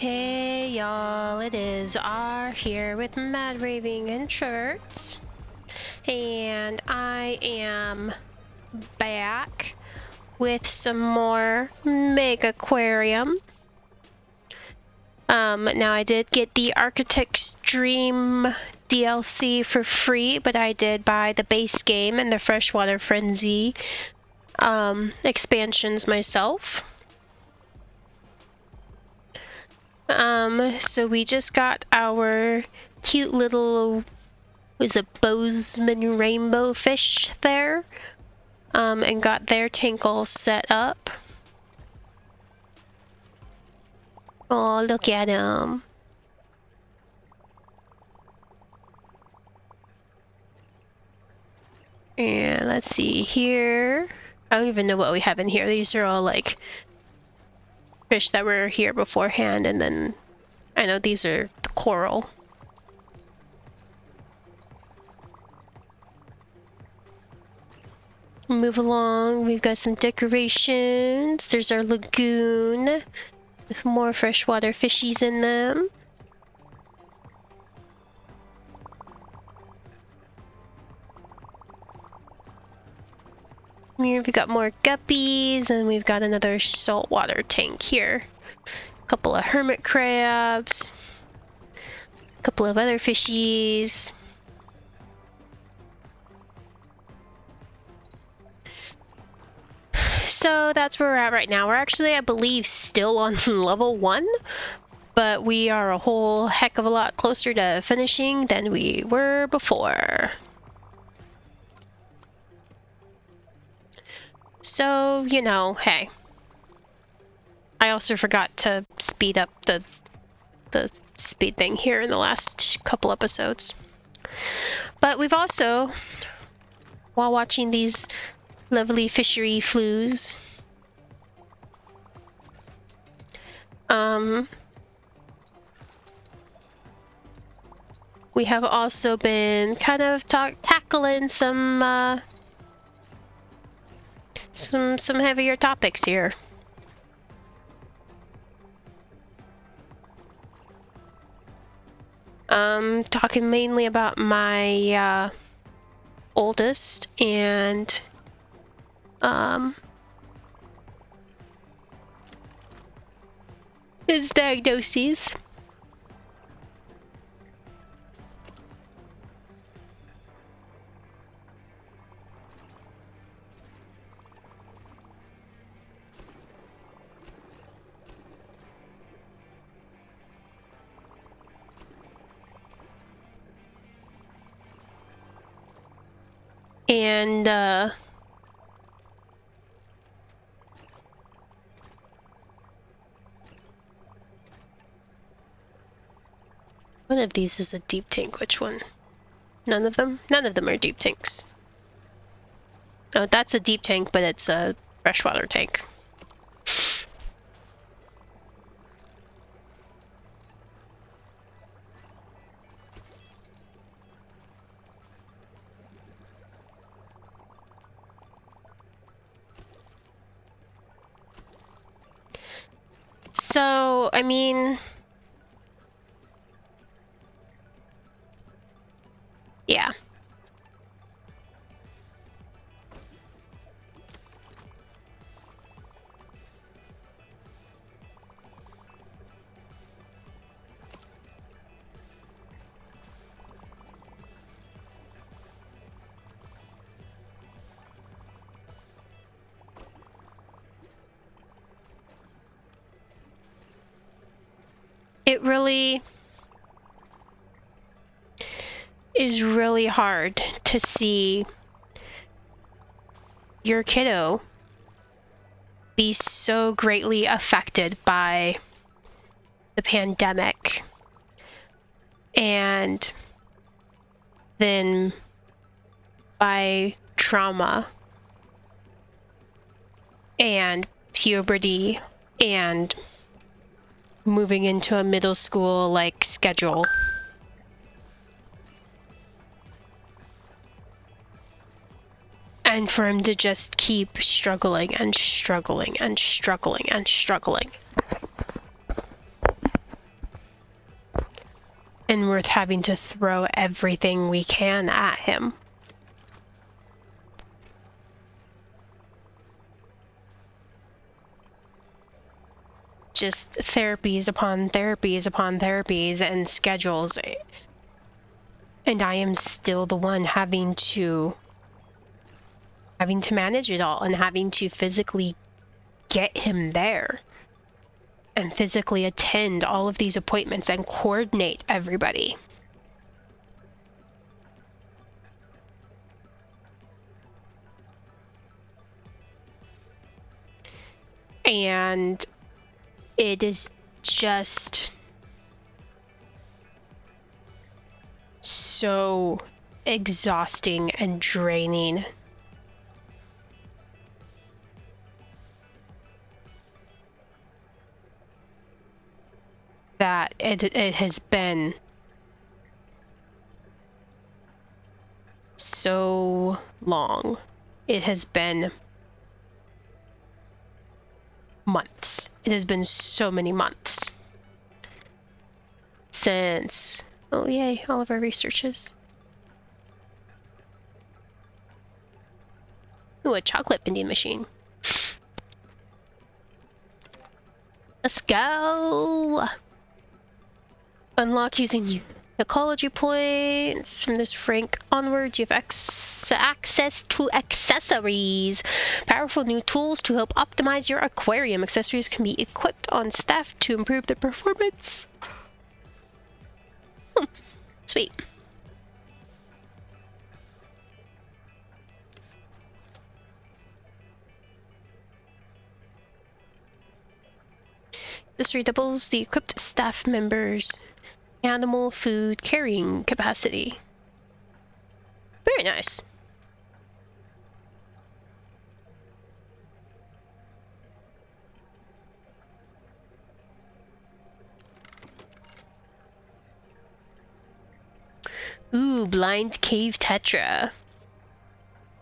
Hey y'all, it is R here with MadRavingIntrovert, and I am back with some more Megaquarium. Now I did get the Architect's Dream DLC for free, but I did buy the base game and the Freshwater Frenzy expansions myself. So we just got our cute little, was it Bozeman rainbow fish there, and got their tank all set up. Oh, look at him. And let's see here. I don't even know what we have in here. These are all like fish that were here beforehand, and then I know these are the coral. Move along, we've got some decorations. There's our lagoon with more freshwater fishies in them. Here we've got more guppies, and we've got another saltwater tank here. A couple of hermit crabs, a couple of other fishies. So that's where we're at right now. We're actually, I believe, still on level 1, but we are a whole heck of a lot closer to finishing than we were before. So, you know, hey. I also forgot to speed up the speed thing here in the last couple episodes. But we've also, while watching these lovely fishery flues, we have also been kind of tackling some heavier topics here. Talking mainly about my oldest and his diagnoses. And one of these is a deep tank. Which one? None of them? None of them are deep tanks. Oh, that's a deep tank, but it's a freshwater tank. So, I mean, yeah. It really is really hard to see your kiddo be so greatly affected by the pandemic and then by trauma and puberty and moving into a middle school like schedule. And for him to just keep struggling and struggling and struggling and struggling. and worth having to throw everything we can at him. Just therapies upon therapies upon therapies and schedules. And I am still the one having to manage it all and having to physically get him there and physically attend all of these appointments and coordinate everybody. And it is just so exhausting and draining. That it has been so long. It has been months. It has been so many months since, oh yay, all of our researches. Ooh, a chocolate vending machine. Let's go! Unlock using ecology points. From this rank onwards, you have access to accessories. Powerful new tools to help optimize your aquarium. Accessories can be equipped on staff to improve their performance. Sweet. This redoubles the equipped staff members' animal food carrying capacity. Very nice. Ooh, blind cave tetra.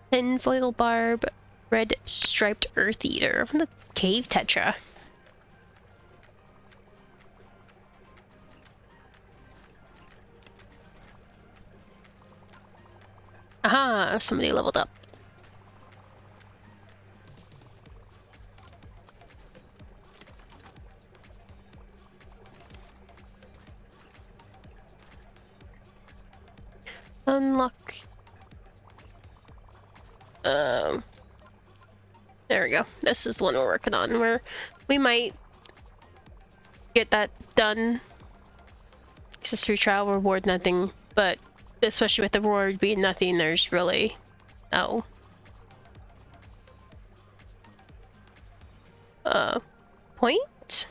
Tinfoil barb, red striped earth eater from the cave tetra. Aha, somebody leveled up. Unlock. There we go. This is the one we're working on, where we might get that done. Accessory trial reward nothing, but especially with the reward being nothing, there's really no point.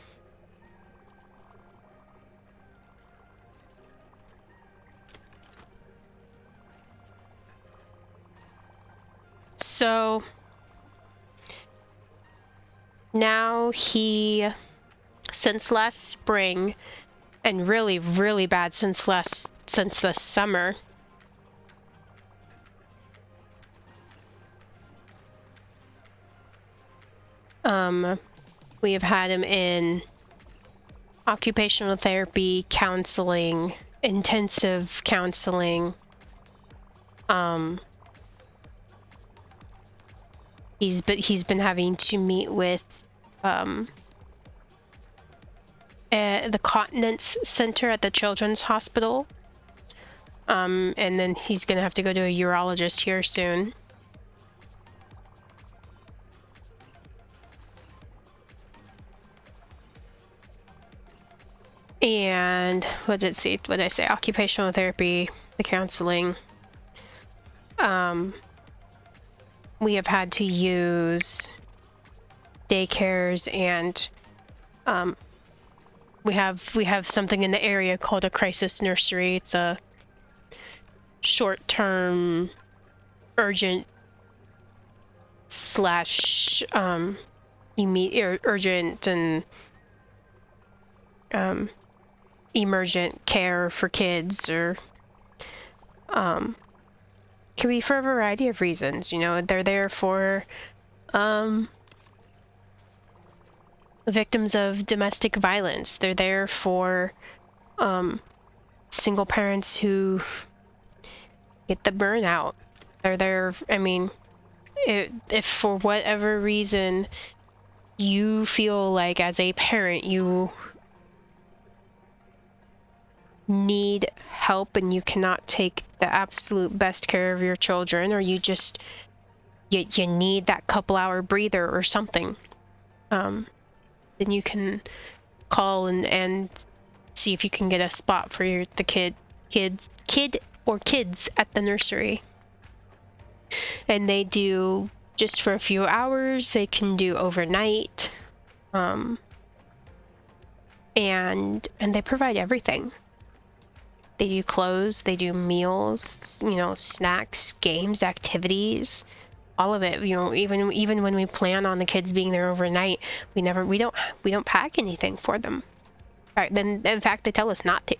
So now he, since last spring, and really bad since the summer, we have had him in occupational therapy, counseling, intensive counseling. He's been having to meet with the Continence Center at the Children's Hospital, and then he's gonna have to go to a urologist here soon. And what did I say? Occupational therapy, the counseling. We have had to use daycares, and we have something in the area called a crisis nursery. It's a short-term, urgent slash urgent and emergent care for kids, or can be for a variety of reasons. You know, they're there for victims of domestic violence. They're there for single parents who get the burnout. I mean, if for whatever reason you feel like as a parent you need help and you cannot take the absolute best care of your children, or you just you need that couple-hour breather or something, then you can call and see if you can get a spot for the kid or kids at the nursery. And they do just for a few hours. They can do overnight, and they provide everything. They do clothes, they do meals, you know, snacks, games, activities, all of it. You know, even when we plan on the kids being there overnight, we don't pack anything for them. In fact, they tell us not to.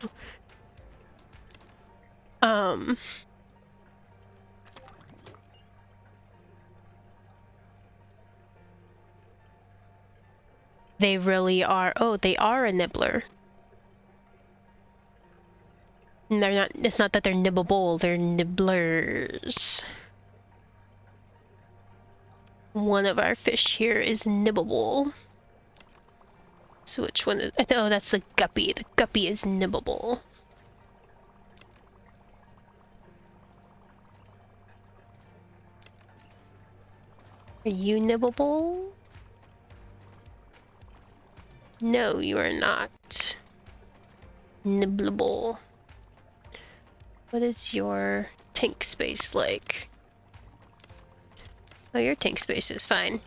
They really are. Oh, they are a nibbler. They're not. It's not that they're nibbable. They're nibblers. One of our fish here is nibbable. So which one is? Oh, that's the guppy. The guppy is nibbable. Are you nibbable? No, you are not. Nibblable. What is your tank space like? Oh, your tank space is fine.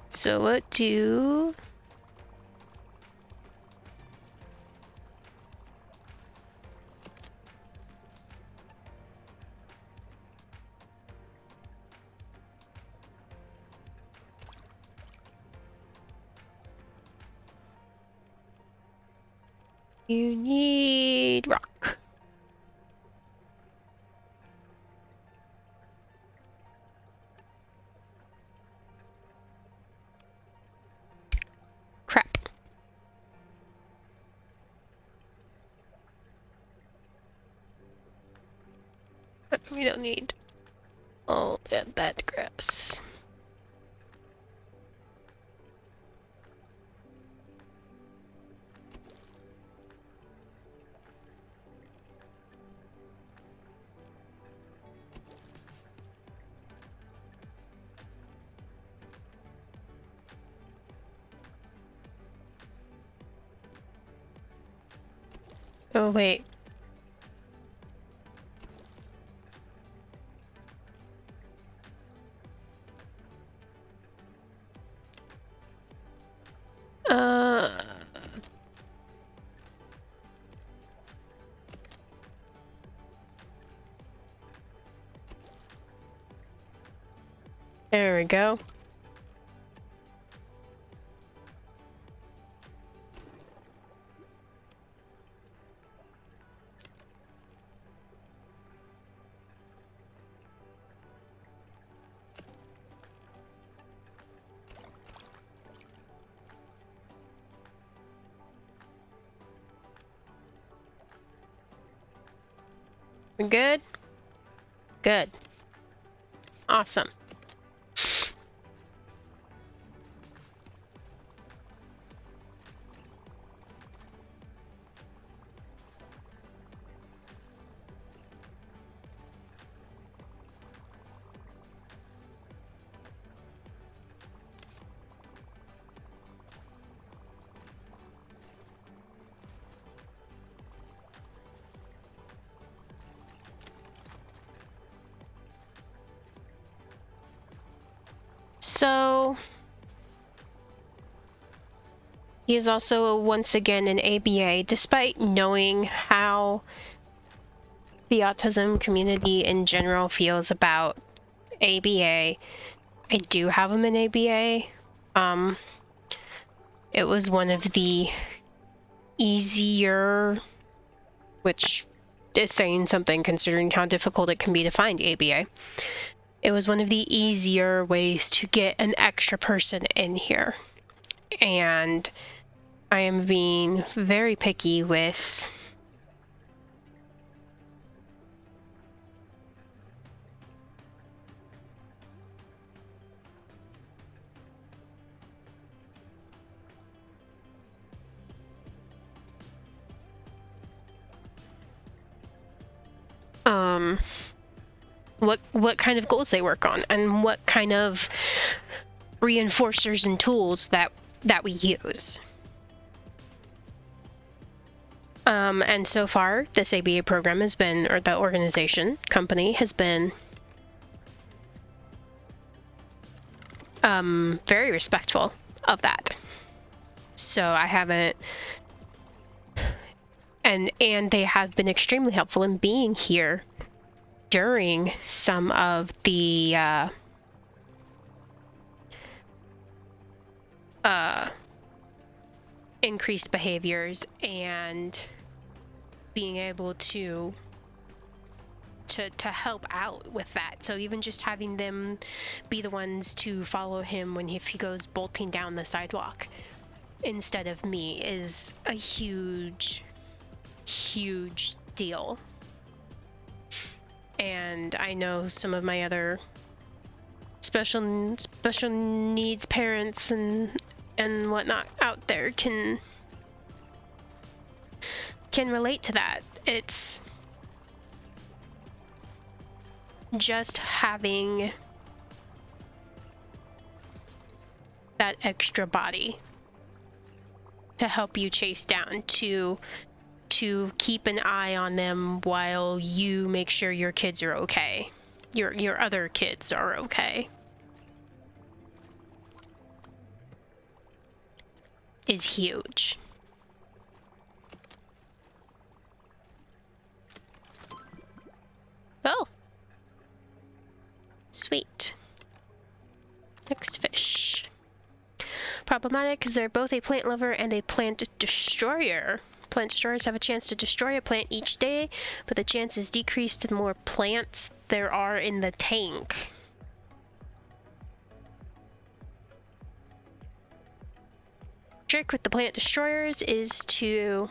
So what do... You need rock. Crap. We don't need all that grass. Oh, wait. There we go. We're good? Good. Awesome. So he is also once again an ABA, despite knowing how the autism community in general feels about ABA. I do have him in ABA. It was one of the easier, which is saying something considering how difficult it can be to find ABA. It was one of the easier ways to get an extra person in here. And I am being very picky with what kind of goals they work on and what kind of reinforcers and tools that we use. And so far, this ABA program has been, or the organization, company, has been very respectful of that. So I haven't, and they have been extremely helpful in being here during some of the increased behaviors and being able to help out with that. So even just having them be the ones to follow him if he goes bolting down the sidewalk instead of me is a huge deal. And I know some of my other special needs parents and whatnot out there can relate to that. It's just having that extra body to help you chase down, to keep an eye on them while you make sure your kids are okay, your other kids are okay, is huge. Oh, sweet. Next fish. Problematic because they're both a plant lover and a plant destroyer. Plant destroyers have a chance to destroy a plant each day, but the chance is decreased the more plants there are in the tank. Trick with the plant destroyers is to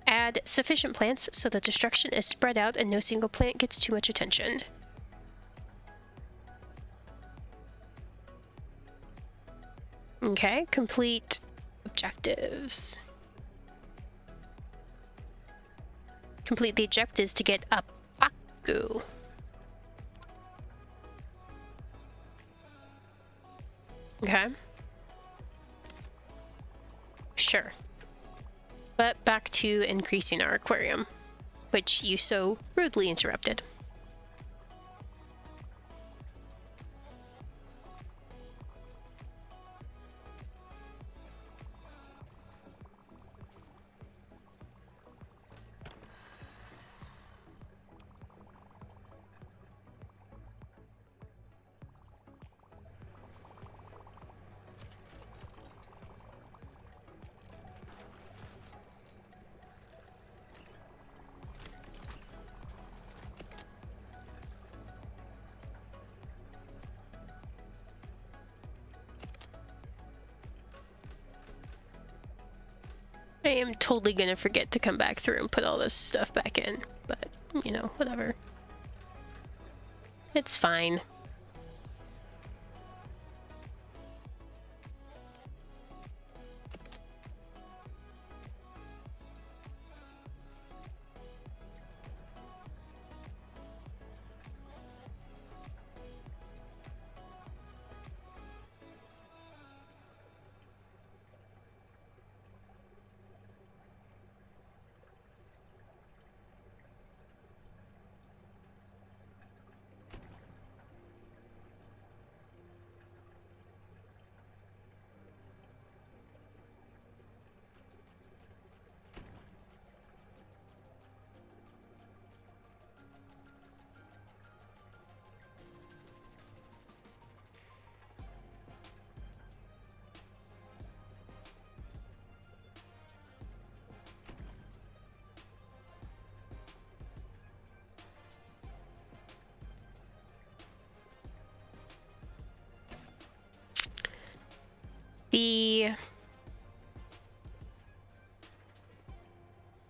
add sufficient plants so the destruction is spread out and no single plant gets too much attention. Okay, complete objectives. Complete the objectives to get a Paku. Okay. Sure. But back to increasing our aquarium, which you so rudely interrupted. I am totally gonna forget to come back through and put all this stuff back in, but, you know, whatever. It's fine.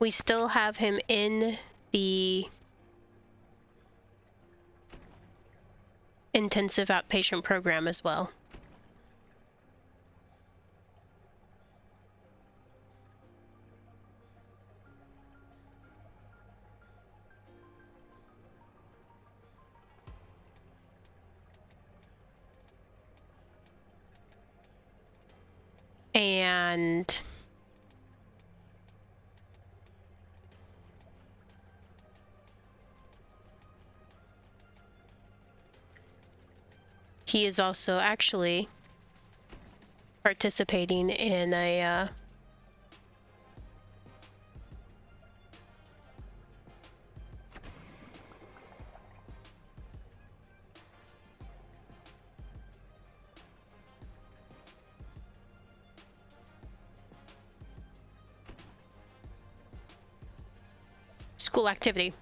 We still have him in the intensive outpatient program as well. And he is also actually participating in a school activity.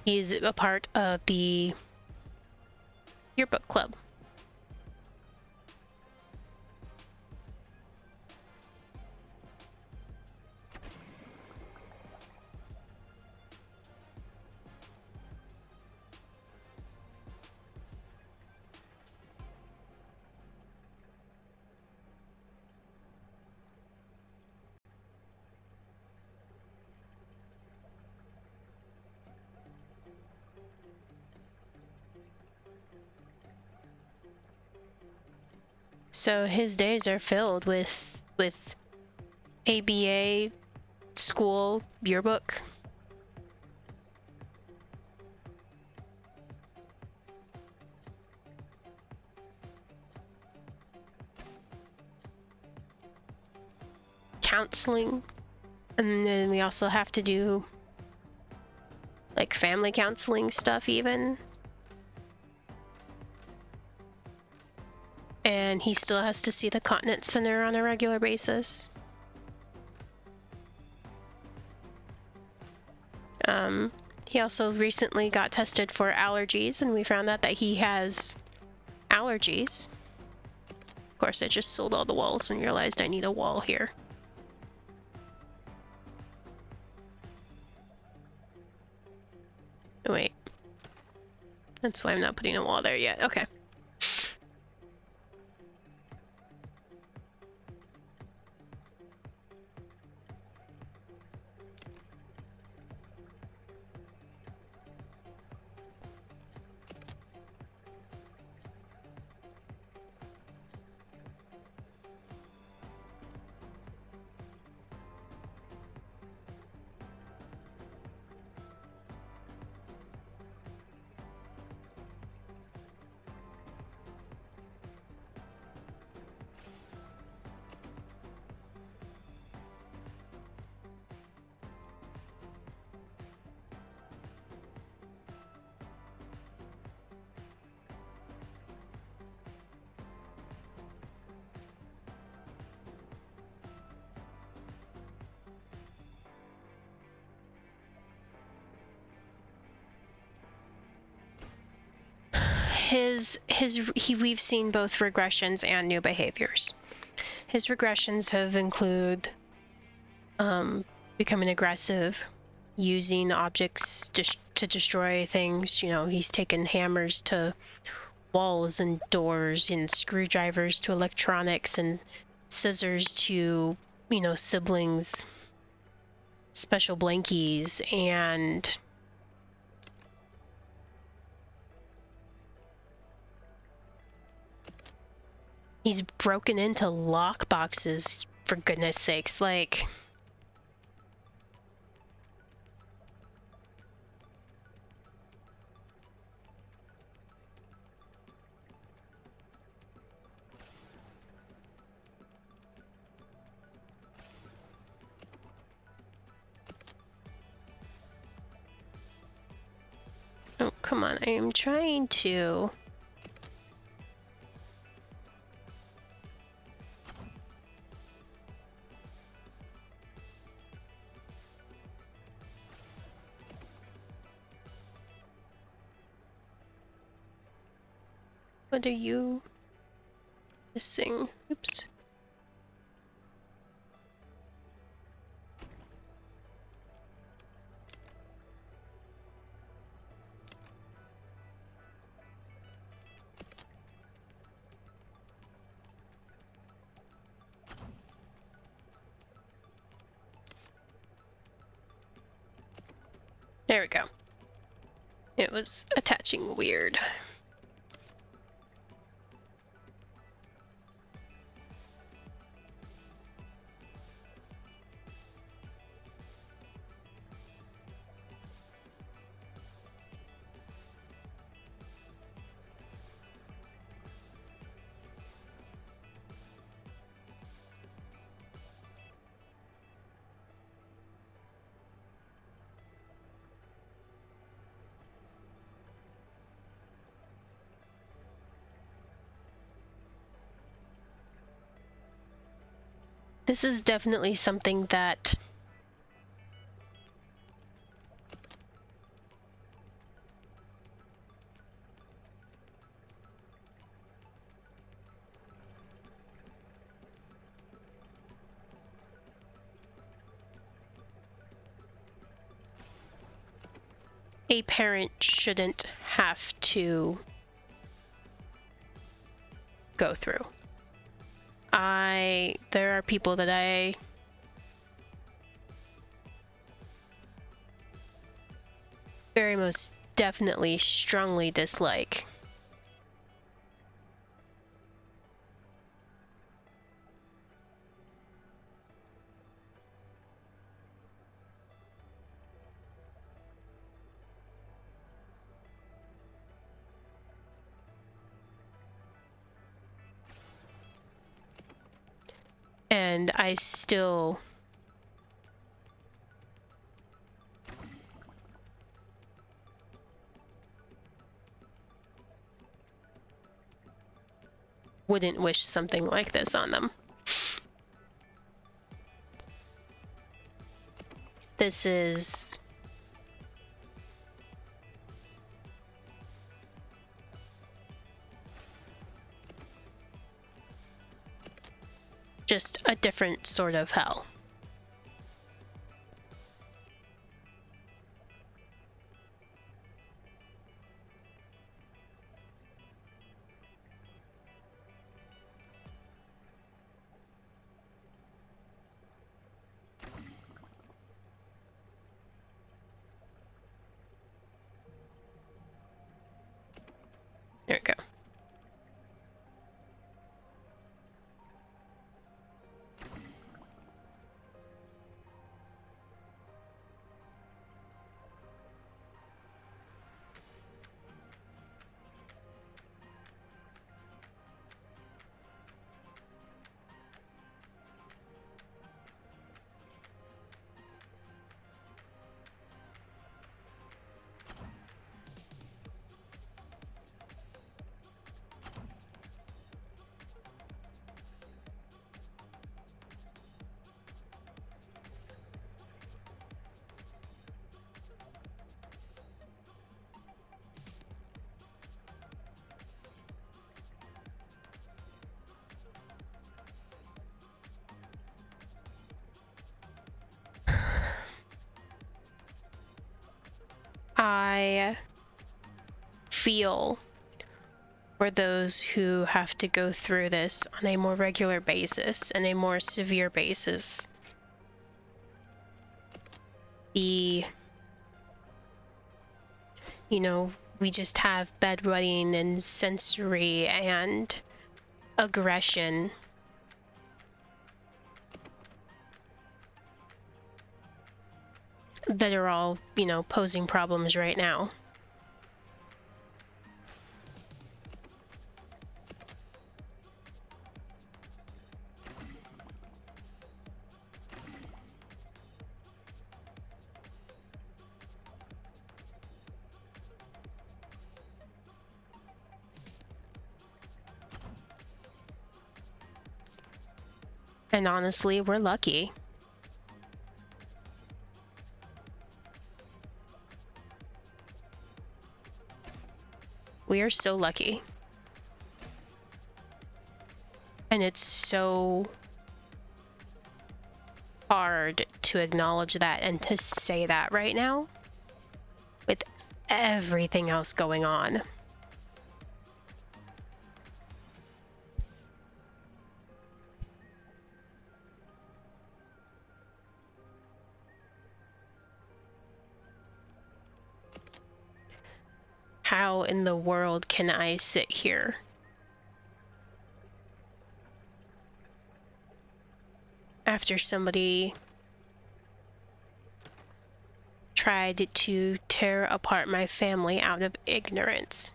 He's a part of the yearbook club. So his days are filled with ABA school yearbook. Counseling, and then we also have to do like family counseling stuff even. And he still has to see the continent center on a regular basis. He also recently got tested for allergies, and we found out that he has allergies. Of course, I just sold all the walls and realized I need a wall here. Wait. That's why I'm not putting a wall there yet. Okay. We've seen both regressions and new behaviors. His regressions have include becoming aggressive, using objects to destroy things. You know, he's taken hammers to walls and doors, and screwdrivers to electronics, and scissors to, you know, siblings, special blankies, and he's broken into lock boxes, for goodness sakes. Like, oh, come on, I am trying to... What are you missing? Oops. There we go. It was attaching weird. This is definitely something that a parent shouldn't have to go through. There are people that I very most definitely strongly dislike. And I still wouldn't wish something like this on them. This is just a different sort of hell. There we go. I feel for those who have to go through this on a more regular basis and a more severe basis. You know, we just have bedwetting and sensory and aggression. That are all, you know, posing problems right now. And honestly, we're lucky. We are so lucky. And it's so hard to acknowledge that and to say that right now with everything else going on. how in the world can I sit here after somebody tried to tear apart my family out of ignorance?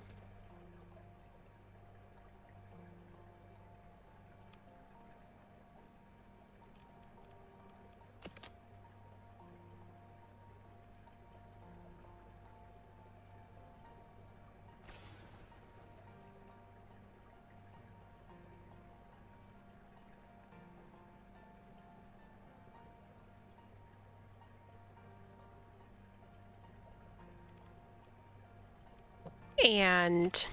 And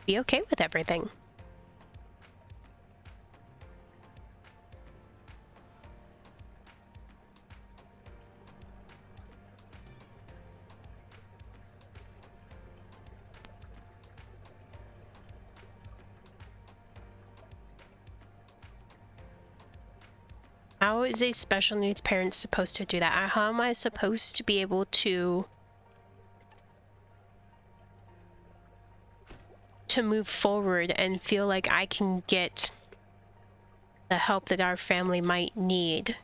be okay with everything. How is a special needs parent supposed to do that? How am I supposed to be able to move forward and feel like I can get the help that our family might need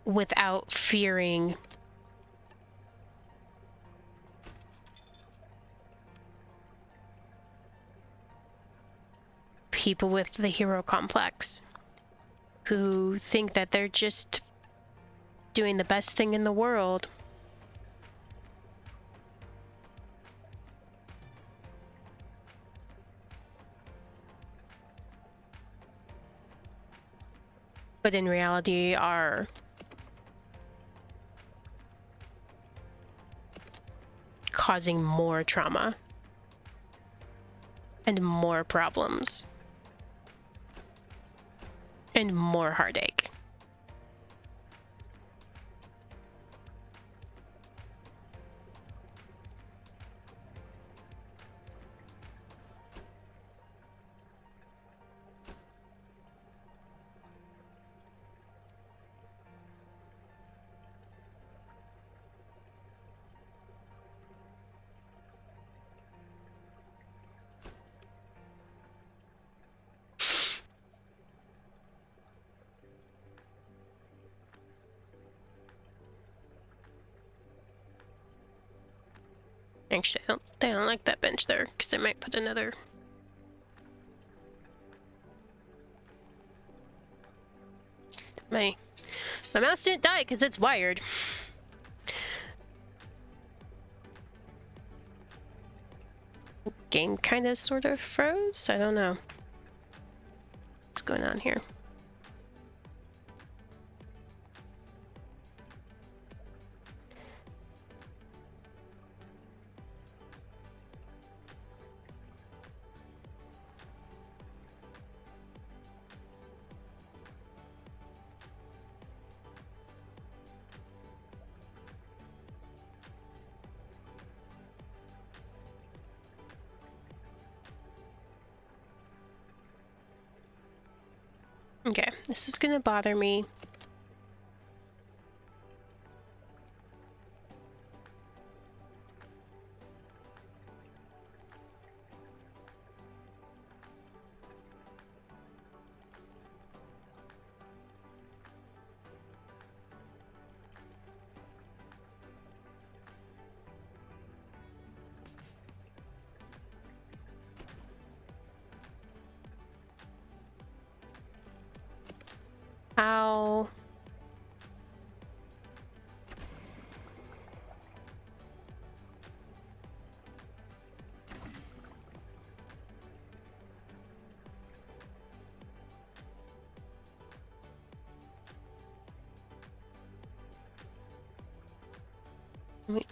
without fearing people with the hero complex who think that they're just doing the best thing in the world? But in reality are causing more trauma and more problems and more heartache. Actually, I don't like that bench there, because I might put another... My mouse didn't die because it's wired. Game kind of sort of froze? I don't know. What's going on here? Okay, this is gonna bother me. How...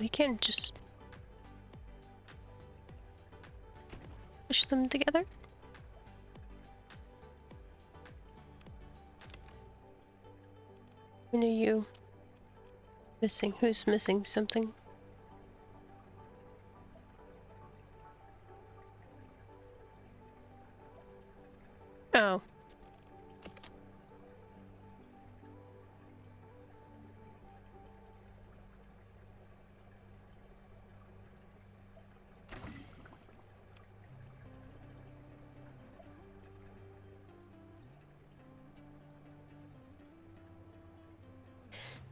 We can just push them together. When are you missing? Who's missing something?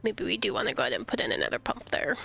maybe we do want to go ahead and put in another pump there.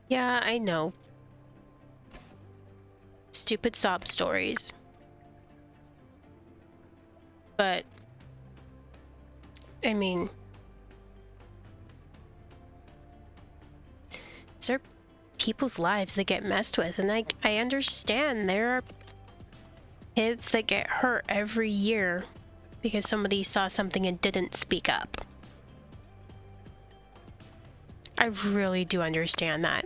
Yeah, I know. Stupid sob stories. But, I mean, these are people's lives that get messed with, and I understand there are kids that get hurt every year because somebody saw something and didn't speak up. I really do understand that.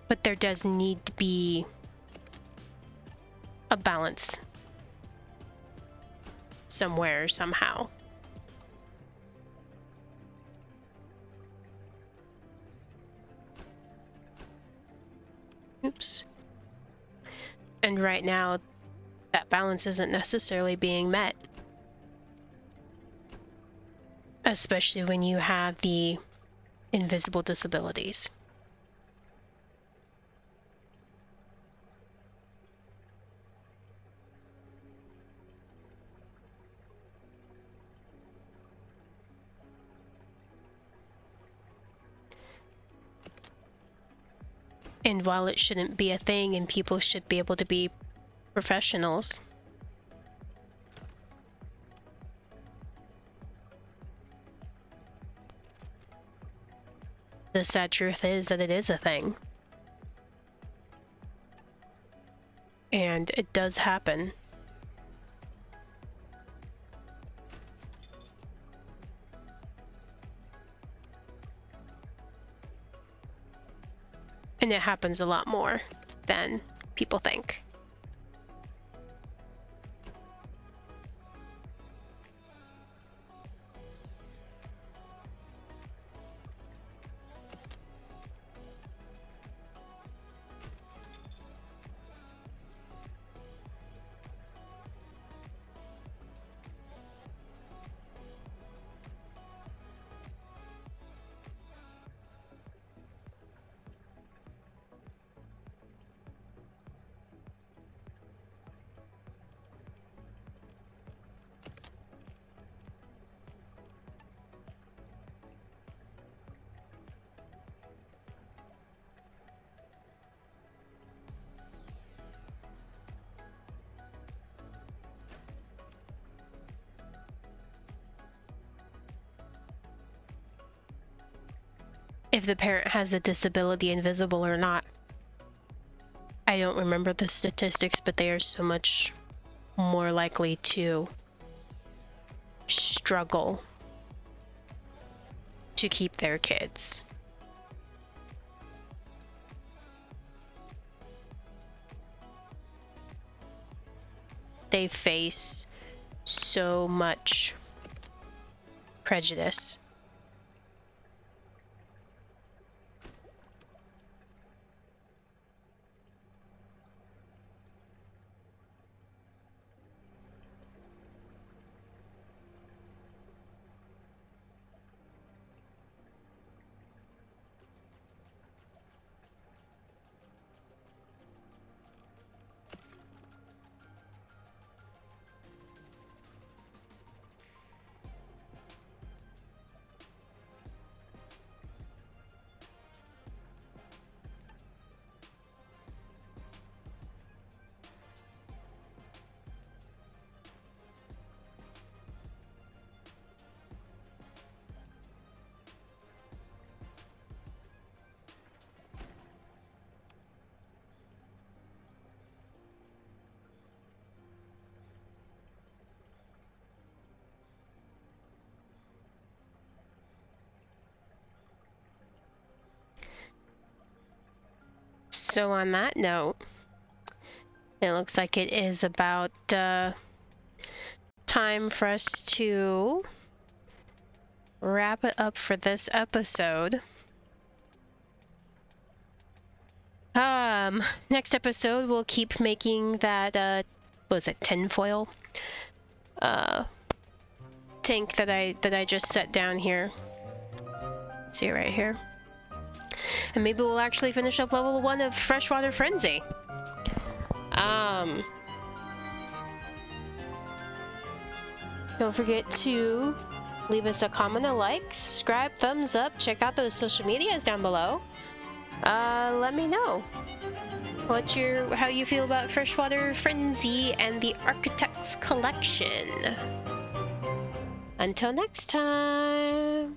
But there does need to be a balance somewhere, somehow. Oops. And right now, that balance isn't necessarily being met. Especially when you have the invisible disabilities. And while it shouldn't be a thing and people should be able to be professionals, the sad truth is that it is a thing. And it does happen. And it happens a lot more than people think. If the parent has a disability, invisible or not. I don't remember the statistics, but they are so much more likely to struggle to keep their kids. They face so much prejudice. So on that note, it looks like it is about time for us to wrap it up for this episode. Next episode we'll keep making that what was it, tinfoil tank that I just set down here. See right here. And maybe we'll actually finish up level 1 of Freshwater Frenzy. Don't forget to leave us a comment, a like, subscribe, thumbs up, check out those social medias down below. Let me know how you feel about Freshwater Frenzy and the Architect's Collection. Until next time.